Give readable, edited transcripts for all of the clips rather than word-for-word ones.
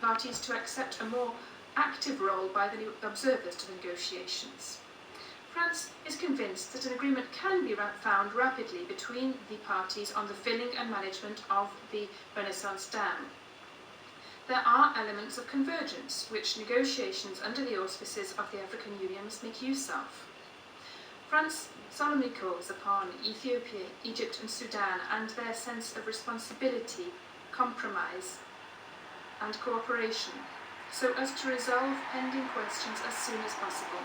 parties to accept a more active role by the observers to the negotiations. France is convinced that an agreement can be found rapidly between the parties on the filling and management of the Renaissance Dam. There are elements of convergence which negotiations under the auspices of the African Union must make use of. France solemnly calls upon Ethiopia, Egypt and Sudan and their sense of responsibility, compromise and cooperation so as to resolve pending questions as soon as possible.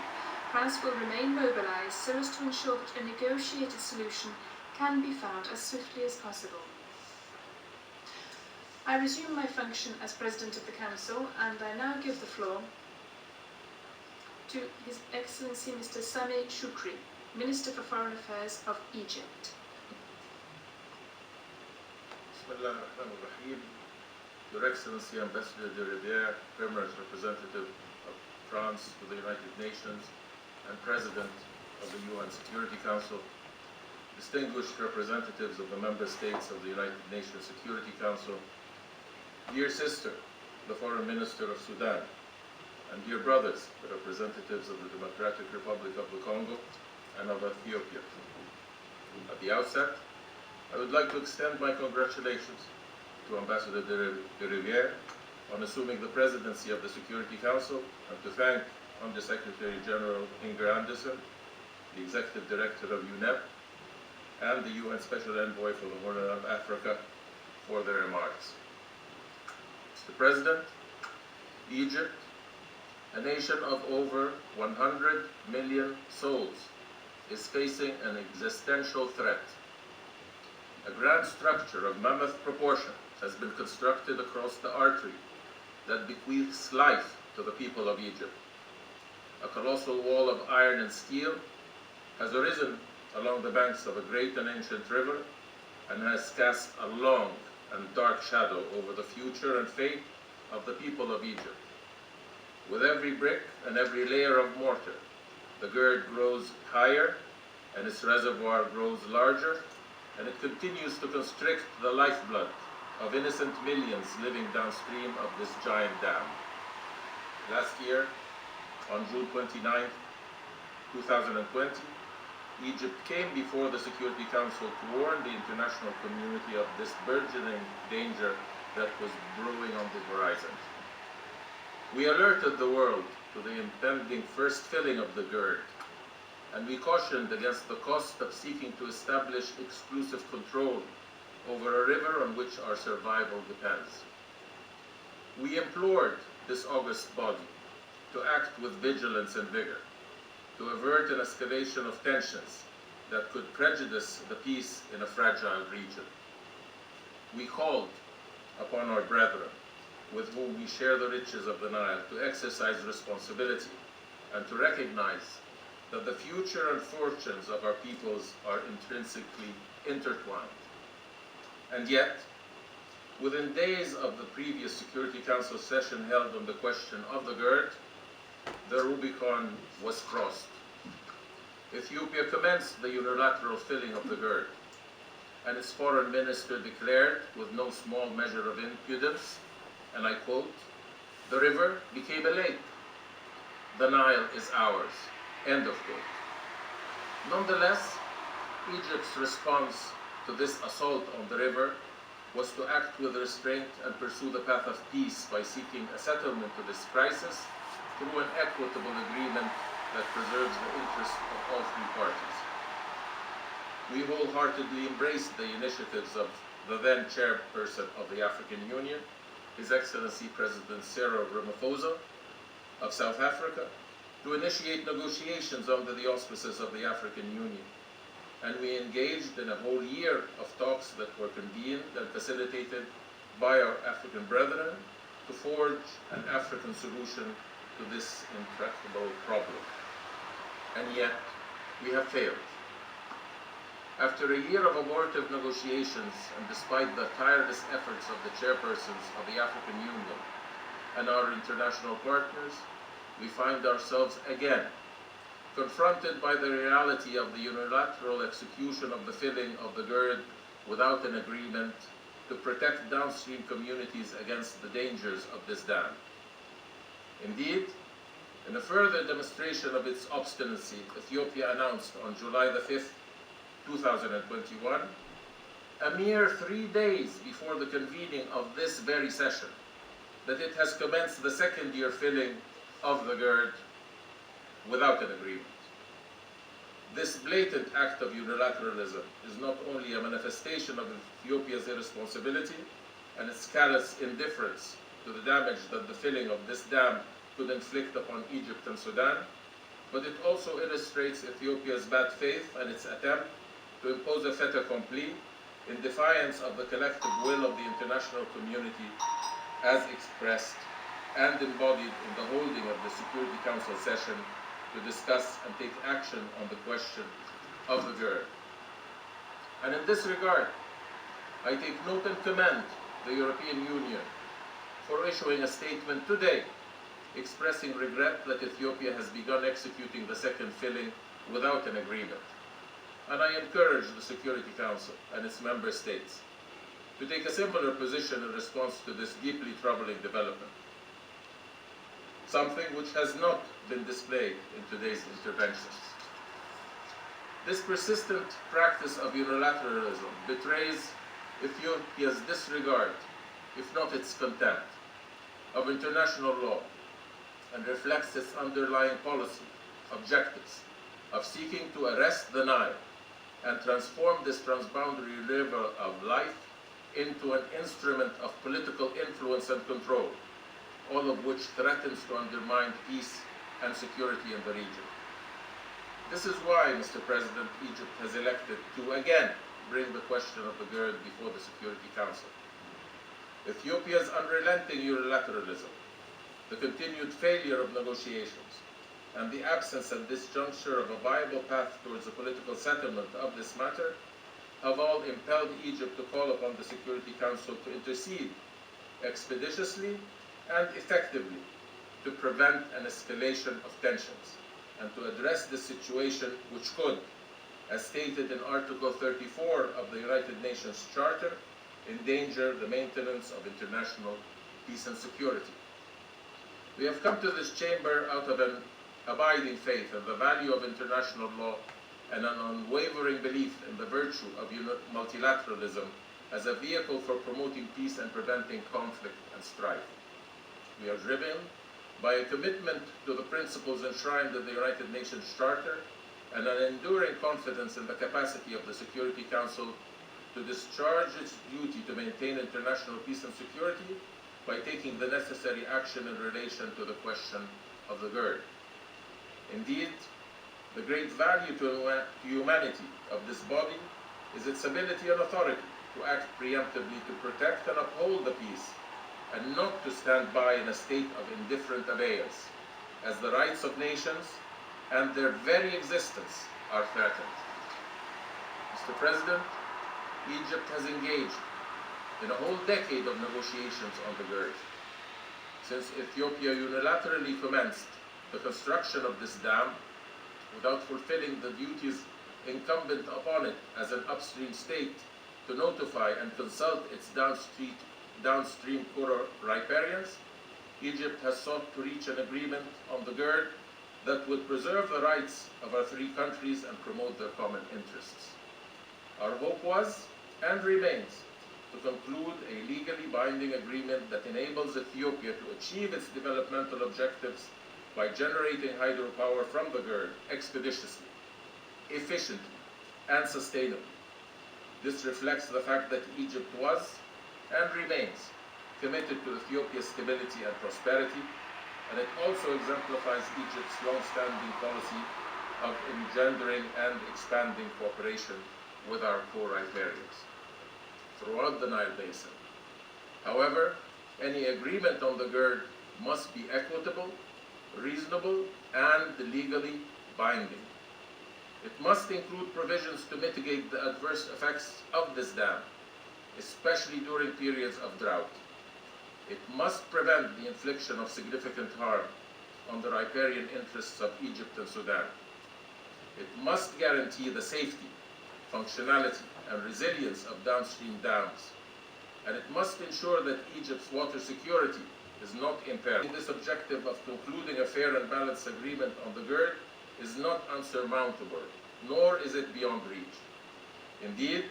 France will remain mobilized so as to ensure that a negotiated solution can be found as swiftly as possible. I resume my function as President of the Council, and I now give the floor to His Excellency Mr. Sameh Shoukry, Minister for Foreign Affairs of Egypt. Your Excellency Ambassador de Rivière, Permanent Representative of France to the United Nations and President of the UN Security Council, distinguished representatives of the Member States of the United Nations Security Council, dear sister, the Foreign Minister of Sudan, and dear brothers, the representatives of the Democratic Republic of the Congo and of Ethiopia. At the outset, I would like to extend my congratulations to Ambassador de Rivière on assuming the presidency of the Security Council, and to thank Under Secretary General Inger Anderson, the Executive Director of UNEP, and the UN Special Envoy for the Horn of Africa for their remarks. Mr. President, Egypt, a nation of over 100 million souls, is facing an existential threat. A grand structure of mammoth proportion has been constructed across the artery that bequeaths life to the people of Egypt. A colossal wall of iron and steel has arisen along the banks of a great and ancient river and has cast a long and dark shadow over the future and fate of the people of Egypt. With every brick and every layer of mortar, the gird grows higher and its reservoir grows larger, and it continues to constrict the lifeblood of innocent millions living downstream of this giant dam. Last year, on June 29, 2020, Egypt came before the Security Council to warn the international community of this burgeoning danger that was brewing on the horizon. We alerted the world to the impending first filling of the gird, and we cautioned against the cost of seeking to establish exclusive control over a river on which our survival depends. We implored this august body to act with vigilance and vigor, to avert an escalation of tensions that could prejudice the peace in a fragile region. We called upon our brethren, with whom we share the riches of the Nile, to exercise responsibility and to recognize that the future and fortunes of our peoples are intrinsically intertwined. And yet, within days of the previous Security Council session held on the question of the gird, the Rubicon was crossed. Ethiopia commenced the unilateral filling of the gird, and its foreign minister declared, with no small measure of impudence, and I quote, "The river became a lake. The Nile is ours." End of quote. Nonetheless, Egypt's response to this assault on the river was to act with restraint and pursue the path of peace by seeking a settlement to this crisis through an equitable agreement that preserves the interests of all three parties. We wholeheartedly embraced the initiatives of the then chairperson of the African Union, His Excellency President Cyril Ramaphosa of South Africa, to initiate negotiations under the auspices of the African Union. And we engaged in a whole year of talks that were convened and facilitated by our African brethren to forge an African solution to this intractable problem. And yet, we have failed. After a year of abortive negotiations, and despite the tireless efforts of the chairpersons of the African Union and our international partners, we find ourselves again confronted by the reality of the unilateral execution of the filling of the gird without an agreement to protect downstream communities against the dangers of this dam. Indeed, in a further demonstration of its obstinacy, Ethiopia announced on July the 5th, 2021, a mere 3 days before the convening of this very session, that it has commenced the second-year filling of the GERD without an agreement. This blatant act of unilateralism is not only a manifestation of Ethiopia's irresponsibility and its callous indifference to the damage that the filling of this dam could inflict upon Egypt and Sudan, but it also illustrates Ethiopia's bad faith and its attempt to impose a fait accompli in defiance of the collective will of the international community as expressed and embodied in the holding of the Security Council session to discuss and take action on the question of the GERD. And in this regard, I take note and commend the European Union for issuing a statement today expressing regret that Ethiopia has begun executing the second filling without an agreement. And I encourage the Security Council and its member states to take a similar position in response to this deeply troubling development, something which has not been displayed in today's interventions. This persistent practice of unilateralism betrays Ethiopia's disregard, if not its contempt, of international law and reflects its underlying policy objectives of seeking to arrest the Nile and transform this transboundary river of life into an instrument of political influence and control, all of which threatens to undermine peace and security in the region. This is why, Mr. President, Egypt has elected to again bring the question of the GERD before the Security Council. Ethiopia's unrelenting unilateralism, the continued failure of negotiations, and the absence at this juncture of a viable path towards a political settlement of this matter have all impelled Egypt to call upon the Security Council to intercede expeditiously and effectively to prevent an escalation of tensions and to address the situation which could, as stated in Article 34 of the United Nations Charter, endanger the maintenance of international peace and security. We have come to this chamber out of an abiding faith in the value of international law and an unwavering belief in the virtue of multilateralism as a vehicle for promoting peace and preventing conflict and strife. We are driven by a commitment to the principles enshrined in the United Nations Charter and an enduring confidence in the capacity of the Security Council to discharge its duty to maintain international peace and security by taking the necessary action in relation to the question of the GERD. Indeed, the great value to humanity of this body is its ability and authority to act preemptively to protect and uphold the peace, and not to stand by in a state of indifferent abeyance, as the rights of nations and their very existence are threatened. Mr. President, Egypt has engaged in a whole decade of negotiations on the GERD. Since Ethiopia unilaterally commenced the construction of this dam without fulfilling the duties incumbent upon it as an upstream state to notify and consult its downstream riparians, Egypt has sought to reach an agreement on the GERD that would preserve the rights of our three countries and promote their common interests. Our hope was and remains to conclude a legally binding agreement that enables Ethiopia to achieve its developmental objectives by generating hydropower from the GERD expeditiously, efficiently, and sustainably. This reflects the fact that Egypt was and remains committed to Ethiopia's stability and prosperity, and it also exemplifies Egypt's long-standing policy of engendering and expanding cooperation with our co-riparians throughout the Nile Basin. However, any agreement on the GERD must be equitable, reasonable, and legally binding. It must include provisions to mitigate the adverse effects of this dam, especially during periods of drought. It must prevent the infliction of significant harm on the riparian interests of Egypt and Sudan. It must guarantee the safety, functionality, and resilience of downstream dams, and it must ensure that Egypt's water security is not impaired. This objective of concluding a fair and balanced agreement on the GERD is not unsurmountable, nor is it beyond reach. Indeed,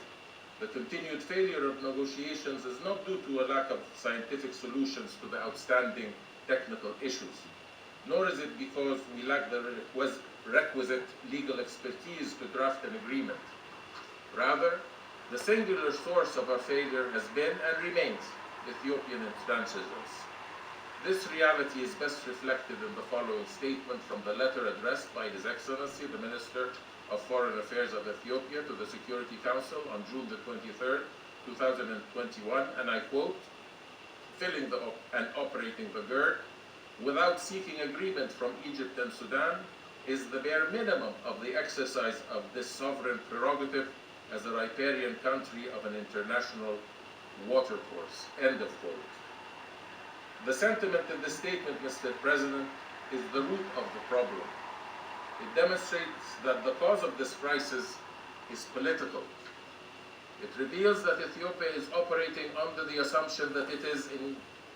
the continued failure of negotiations is not due to a lack of scientific solutions to the outstanding technical issues, nor is it because we lack the requisite legal expertise to draft an agreement. Rather, the singular source of our failure has been and remains Ethiopian intransigence. This reality is best reflected in the following statement from the letter addressed by His Excellency, the Minister of Foreign Affairs of Ethiopia, to the Security Council on June the 23rd, 2021, and I quote, "Filling and operating the GERD without seeking agreement from Egypt and Sudan is the bare minimum of the exercise of this sovereign prerogative as a riparian country of an international watercourse." End of quote. The sentiment in this statement, Mr. President, is the root of the problem. It demonstrates that the cause of this crisis is political. It reveals that Ethiopia is operating under the assumption that it is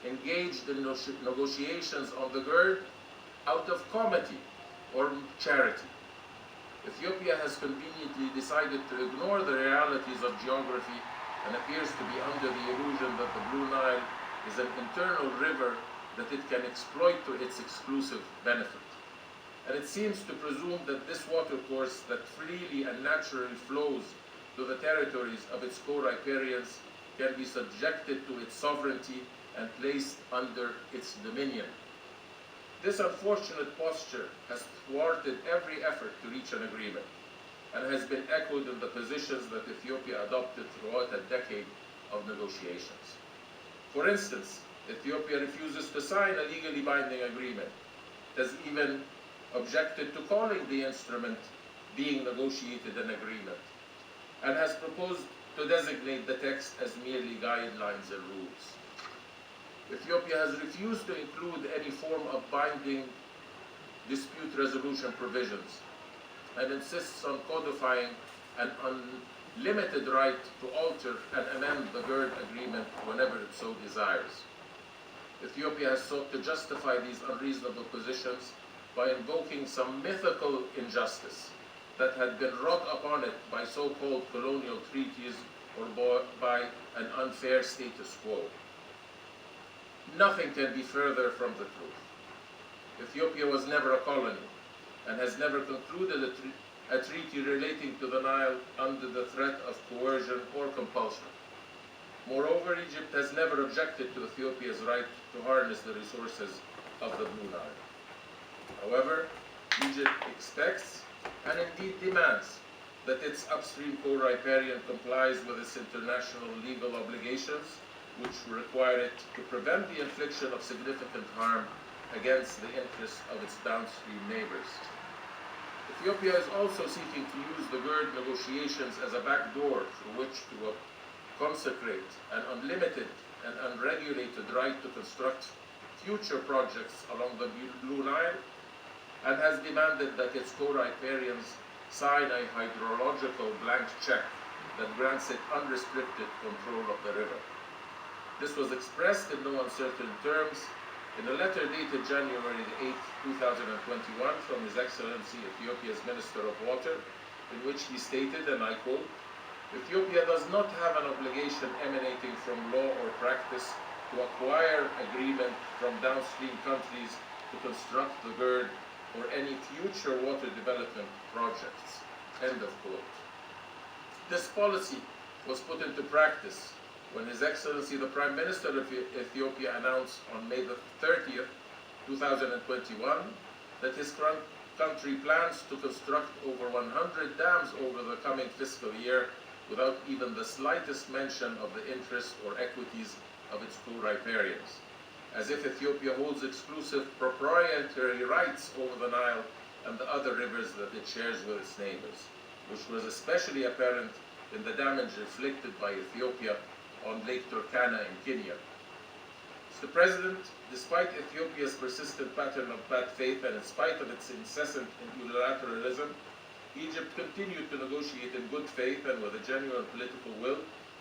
engaged in negotiations on the GERD out of comity or charity. Ethiopia has conveniently decided to ignore the realities of geography and appears to be under the illusion that the Blue Nile is an internal river that it can exploit to its exclusive benefit. And it seems to presume that this watercourse that freely and naturally flows to the territories of its co-riparians can be subjected to its sovereignty and placed under its dominion. This unfortunate posture has thwarted every effort to reach an agreement and has been echoed in the positions that Ethiopia adopted throughout a decade of negotiations. For instance, Ethiopia refuses to sign a legally binding agreement. It has even objected to calling the instrument being negotiated an agreement, and has proposed to designate the text as merely guidelines and rules. Ethiopia has refused to include any form of binding dispute resolution provisions and insists on codifying an unlimited right to alter and amend the GERD agreement whenever it so desires. Ethiopia has sought to justify these unreasonable positions by invoking some mythical injustice that had been wrought upon it by so-called colonial treaties or by an unfair status quo. Nothing can be further from the truth. Ethiopia was never a colony and has never concluded a treaty relating to the Nile under the threat of coercion or compulsion. Moreover, Egypt has never objected to Ethiopia's right to harness the resources of the Blue Nile. However, Egypt expects and indeed demands that its upstream co-riparian complies with its international legal obligations, which require it to prevent the infliction of significant harm against the interests of its downstream neighbors. Ethiopia is also seeking to use the GERD negotiations as a backdoor through which to consecrate an unlimited and unregulated right to construct future projects along the Blue Nile, and has demanded that its co-riparians sign a hydrological blank check that grants it unrestricted control of the river. This was expressed in no uncertain terms in a letter dated January 8, 2021 from His Excellency Ethiopia's Minister of Water, in which he stated, and I quote, "Ethiopia does not have an obligation emanating from law or practice to acquire agreement from downstream countries to construct the GERD or any future water development projects." End of quote. This policy was put into practice when His Excellency the Prime Minister of Ethiopia announced on May the 30th, 2021, that his country plans to construct over 100 dams over the coming fiscal year without even the slightest mention of the interests or equities of its co-riparians, as if Ethiopia holds exclusive proprietary rights over the Nile and the other rivers that it shares with its neighbors, which was especially apparent in the damage inflicted by Ethiopia on Lake Turkana in Kenya. Mr. President, despite Ethiopia's persistent pattern of bad faith and in spite of its incessant unilateralism, Egypt continued to negotiate in good faith and with a genuine political will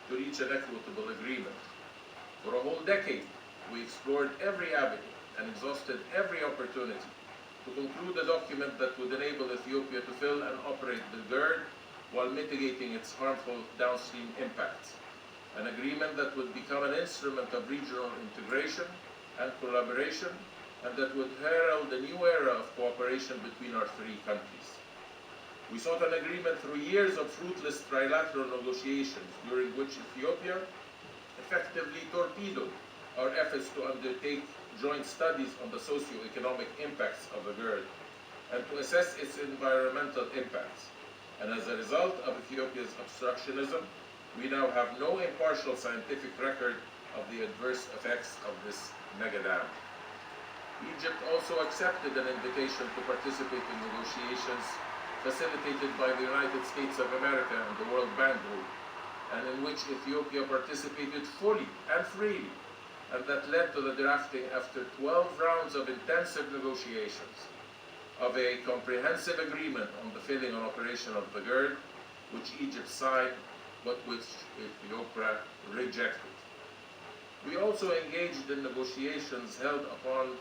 to reach an equitable agreement. For a whole decade, we explored every avenue and exhausted every opportunity to conclude a document that would enable Ethiopia to fill and operate the GERD while mitigating its harmful downstream impacts. An agreement that would become an instrument of regional integration and collaboration, and that would herald a new era of cooperation between our three countries. We sought an agreement through years of fruitless trilateral negotiations, during which Ethiopia effectively torpedoed our efforts to undertake joint studies on the socio-economic impacts of the GERD and to assess its environmental impacts. And as a result of Ethiopia's obstructionism, we now have no impartial scientific record of the adverse effects of this mega dam. Egypt also accepted an invitation to participate in negotiations facilitated by the United States of America and the World Bank Group, and in which Ethiopia participated fully and freely, and that led to the drafting, after 12 rounds of intensive negotiations, of a comprehensive agreement on the filling and operation of the GERD, which Egypt signed, but which Ethiopia rejected. We also engaged in negotiations held upon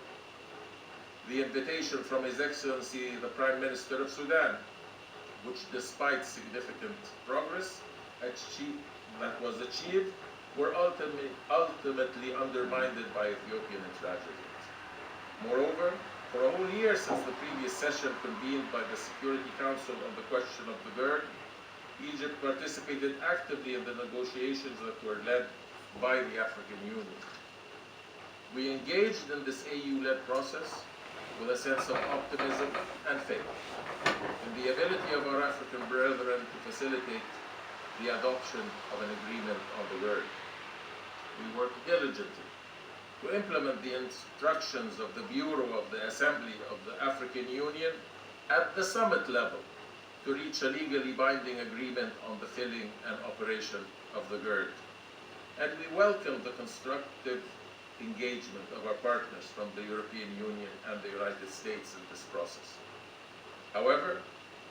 the invitation from His Excellency the Prime Minister of Sudan, which, despite significant progress that was achieved, were ultimately undermined by Ethiopian intransigence. Moreover, for a whole year since the previous session convened by the Security Council on the question of the GERD, Egypt participated actively in the negotiations that were led by the African Union. We engaged in this AU-led process with a sense of optimism and faith in the ability of our African brethren to facilitate the adoption of an agreement on the GERD. We worked diligently to implement the instructions of the Bureau of the Assembly of the African Union at the summit level to reach a legally binding agreement on the filling and operation of the GERD. And we welcome the constructive engagement of our partners from the European Union and the United States in this process. However,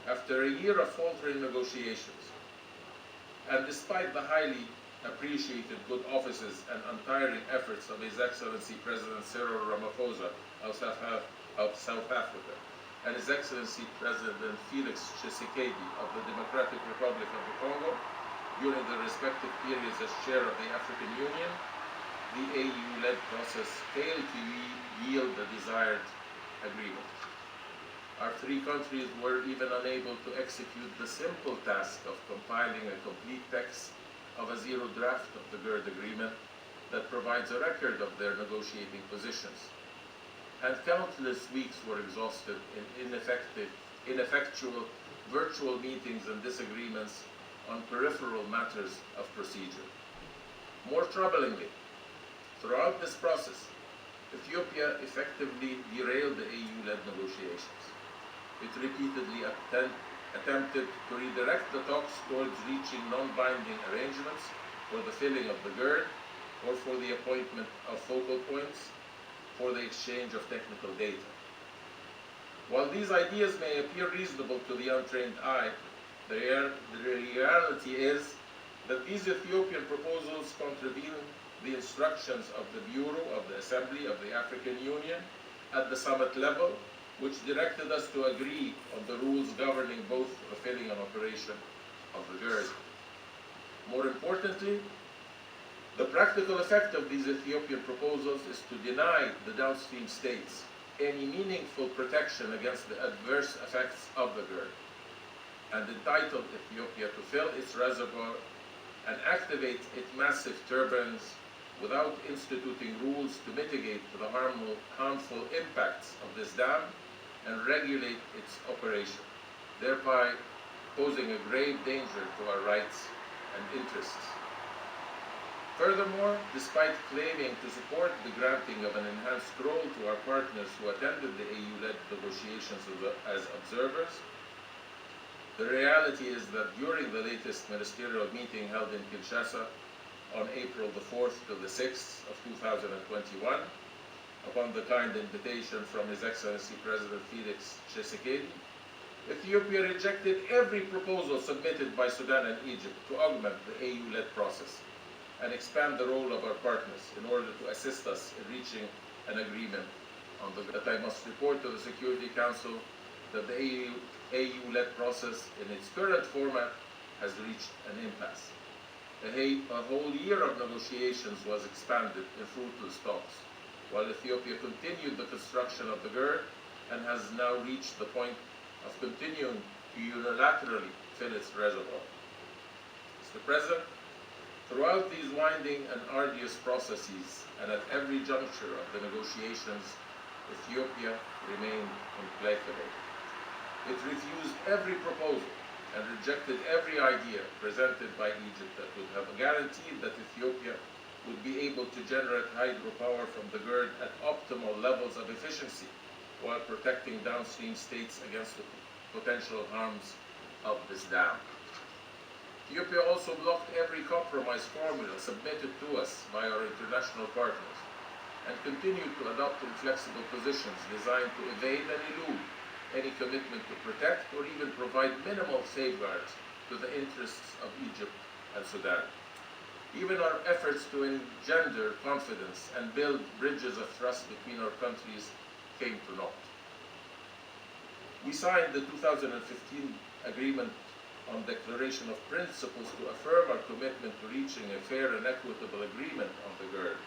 after a year of faltering negotiations, and despite the highly appreciated good offices and untiring efforts of His Excellency President Cyril Ramaphosa of South Africa, and His Excellency President Felix Tshisekedi of the Democratic Republic of the Congo, during their respective periods as chair of the African Union, the AU-led process failed to yield the desired agreement. Our three countries were even unable to execute the simple task of compiling a complete text of a zero draft of the GERD agreement that provides a record of their negotiating positions. And countless weeks were exhausted in ineffectual virtual meetings and disagreements on peripheral matters of procedure. More troublingly, throughout this process, Ethiopia effectively derailed the AU-led negotiations. It repeatedly attempted to redirect the talks towards reaching non-binding arrangements for the filling of the GERD or for the appointment of focal points for the exchange of technical data. While these ideas may appear reasonable to the untrained eye, the reality is that these Ethiopian proposals contravene the instructions of the Bureau of the Assembly of the African Union at the summit level, which directed us to agree on the rules governing both the filling and operation of the GERD. More importantly, the practical effect of these Ethiopian proposals is to deny the downstream states any meaningful protection against the adverse effects of the GERD, and entitle Ethiopia to fill its reservoir and activate its massive turbines without instituting rules to mitigate the harmful impacts of this dam and regulate its operation, thereby posing a grave danger to our rights and interests. Furthermore, despite claiming to support the granting of an enhanced role to our partners who attended the AU-led negotiations as observers, the reality is that during the latest ministerial meeting held in Kinshasa on April the 4th to the 6th of 2021, upon the kind invitation from His Excellency President Felix Tshisekedi, Ethiopia rejected every proposal submitted by Sudan and Egypt to augment the AU-led process, and expand the role of our partners in order to assist us in reaching an agreement on the that I must report to the Security Council that the AU-led process in its current format has reached an impasse. A whole year of negotiations was expanded in fruitless talks, while Ethiopia continued the construction of the GERD and has now reached the point of continuing to unilaterally fill its reservoir. Mr. President, throughout these winding and arduous processes and at every juncture of the negotiations, Ethiopia remained implacable. It refused every proposal and rejected every idea presented by Egypt that would have guaranteed that Ethiopia would be able to generate hydropower from the GERD at optimal levels of efficiency while protecting downstream states against the potential harms of this dam. Ethiopia also blocked every compromise formula submitted to us by our international partners and continued to adopt inflexible positions designed to evade and elude any commitment to protect or even provide minimal safeguards to the interests of Egypt and Sudan. Even our efforts to engender confidence and build bridges of trust between our countries came to naught. We signed the 2015 Agreement on Declaration of Principles to affirm our commitment to reaching a fair and equitable agreement on the GERD.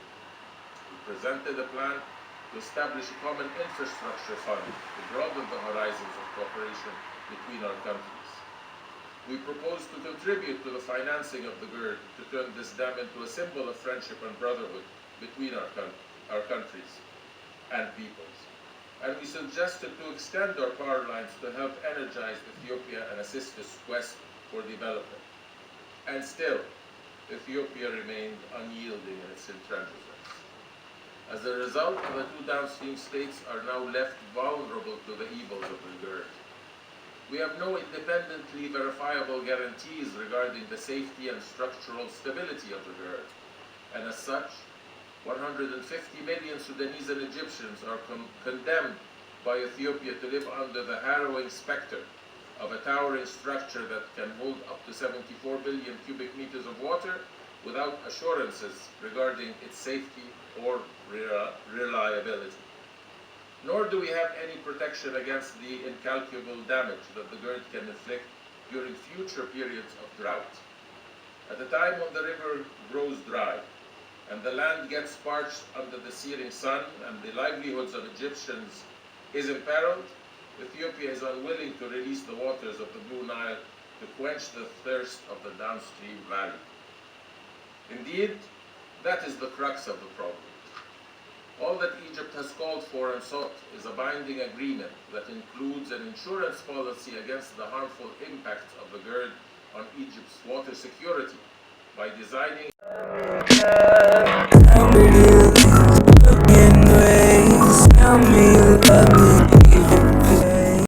We presented a plan to establish a common infrastructure fund to broaden the horizons of cooperation between our countries. We proposed to contribute to the financing of the GERD to turn this dam into a symbol of friendship and brotherhood between our countries and peoples. And we suggested to extend our power lines to help energize Ethiopia and assist its quest for development. And still, Ethiopia remained unyielding in its intransigence. As a result, the two downstream states are now left vulnerable to the evils of the GERD. We have no independently verifiable guarantees regarding the safety and structural stability of the GERD, and as such, 150 million Sudanese and Egyptians are condemned by Ethiopia to live under the harrowing specter of a towering structure that can hold up to 74 billion cubic meters of water without assurances regarding its safety or reliability. Nor do we have any protection against the incalculable damage that the GERD can inflict during future periods of drought. At the time when the river grows dry and the land gets parched under the searing sun and the livelihoods of Egyptians is imperiled, Ethiopia is unwilling to release the waters of the Blue Nile to quench the thirst of the downstream valley. Indeed, that is the crux of the problem. All that Egypt has called for and sought is a binding agreement that includes an insurance policy against the harmful impacts of the GERD on Egypt's water security by designing